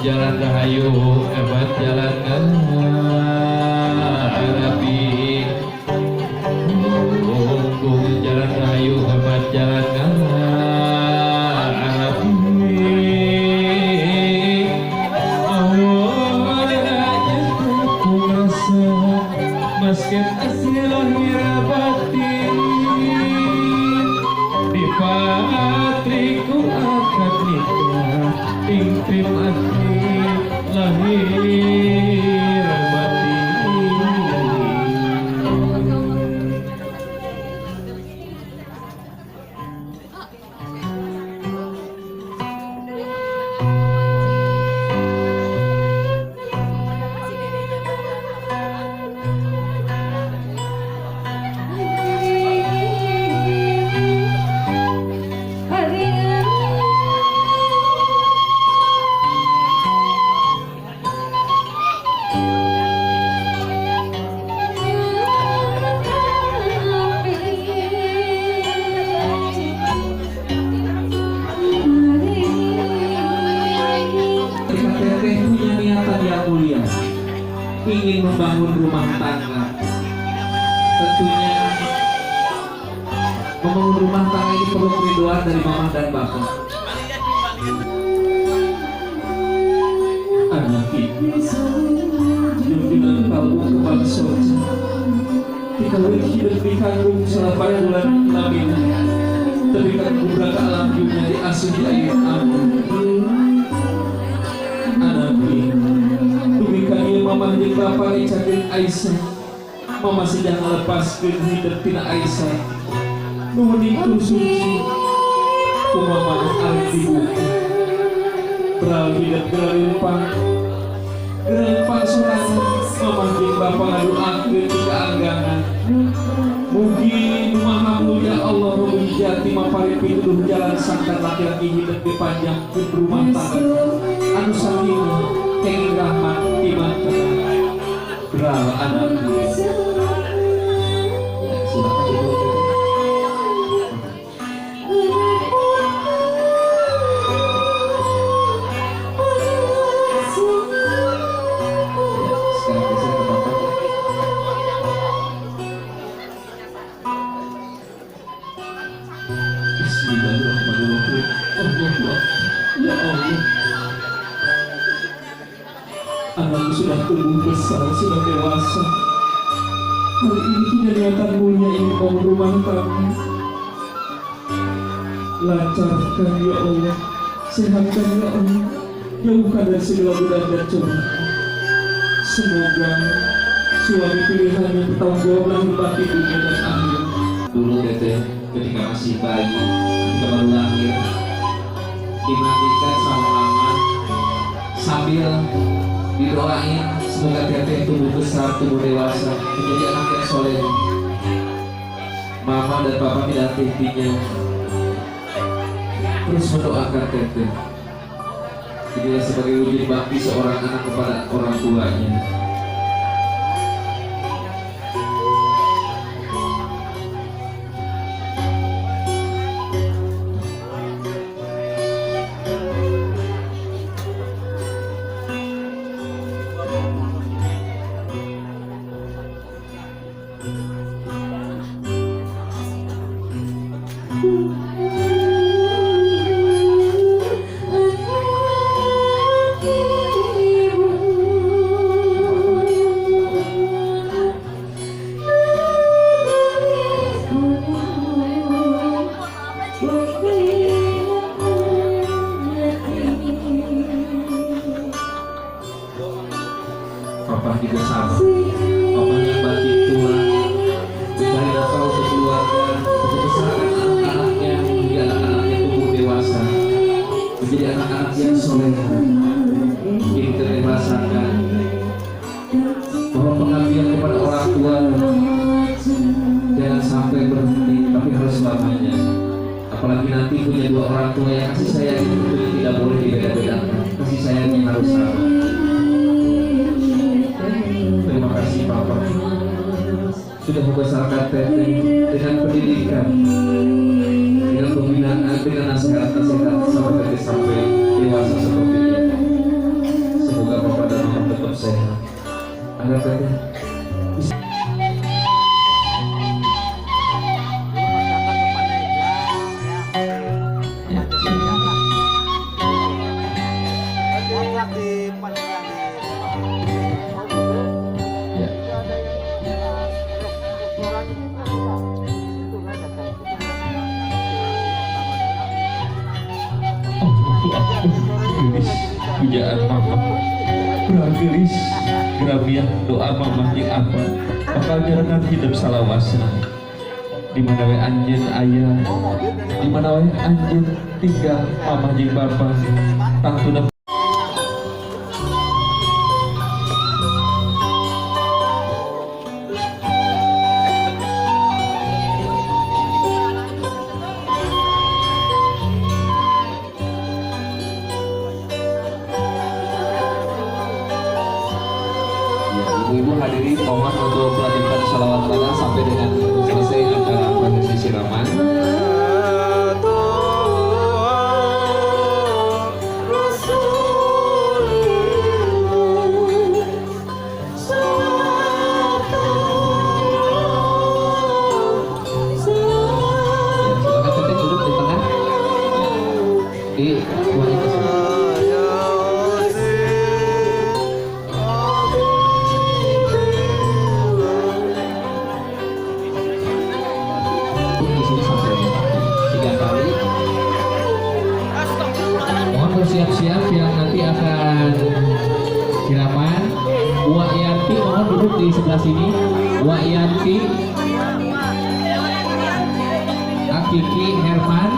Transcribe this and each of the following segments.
jalan rahayu hebat jalan Arabi jalan rahayu hebat jalan Arabi awalnya aku rasa basket asli lahir batin di patriku akad nikah tim asli lahir batin. Ingin membangun rumah tangga, tentunya membangun rumah tangga ini perlu keridoan dari mama dan bapak. Anak ini junjungan kamu kepada soja, dikawin hidup di kandung selama bulan lamin, terikat budak alam dunia diasuh di air amun. Anak ini mama jeung bapak icakeun Aisyah, mama sedang melepaskeun hidup tina Aisyah. Nuhun itu suci, ku mama arep dibuka. Beral hidup gereumpang sorangan, mama jeung bapak ngadoakeun di kaanggangan. Mugi Maha Mulia Allah Rabbul Jati mapari pituduh jalan sangkan laki-laki hidup dipanjangkeun rumah tangga anu sakinah kenging rahmat iman tenang beral anak. Silakan ibu. Sekarang geser ke bapak. Bismillahirrahmanirrahim. Ya Allah, anakku sudah tumbuh besar, sudah dewasa. Hari ini punya niatan mulia ingin membangun rumah tangga. Lancarkan ya Allah, sehatkan ya Allah, jauhkan dari segala godaan dan cobaan. Semoga suami pilihannya bertanggung jawab lahir batin dunia dan akhirat. Dulu teteh ketika masih bayi, ketika baru lahir, dimandikan sama mama sambil didoain semoga teteh tumbuh besar, tumbuh dewasa, menjadi anak yang soleh. Mama dan papa tidak hentinya terus mendoakan teteh. Inilah sebagai wujud bakti seorang anak kepada orang tuanya. Papa juga sama, papa yang batin tua, mencari nafkah untuk keluarga, untuk membesarkan anak-anaknya hingga anak-anaknya tumbuh dewasa, menjadi anak-anak yang soleh. Ini kita merasakan bahwa pengabdian kepada orang tua jangan sampai berhenti, tapi harus selamanya. Apalagi nanti punya dua orang tua yang kasih sayang itu tidak boleh dibeda-bedakan, kasih sayangnya harus sama. Terima kasih Papa sudah membesarkan teteh dengan pendidikan, dengan pembinaan, dengan nasihat sampai teteh sampai dewasa seperti ini. Ada tadi. Gelis pujaan mama perang gelis gerabiah doa mama jeung apa bakal nyerengan hidup salawasna di mana we anjeun aya di mana we anjeun tinggal mama jeung bapa tangtuna. Ibu-ibu hadirin mohon untuk melanjutkan salawat pada sampai dengan selesai acara prosesi siraman. Silakan teteh duduk di tengah. Di ruang itu. Siap-siap yang nanti akan siraman. Wak Yanti mohon duduk di sebelah sini. Wak Yanti, Akiki Herman,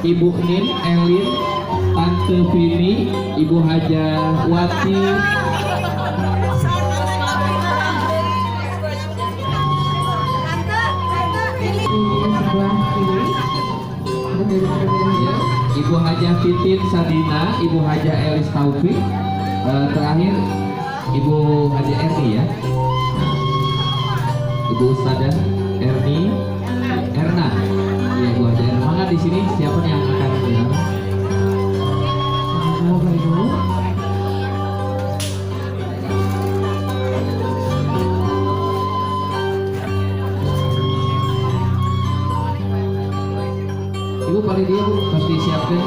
Ibu Nin Elin, Tante Vini, Ibu Haja Wati, Ibu Haja Fitin Sadina, Ibu Haja Elis Taufik, terakhir Ibu Haja Erni ya, Ibu Ustadzah Erni Erna, ya Ibu Haja Erna. Maka di sini siapa yang akan bilang? Ibu paling dia harus disiapkan.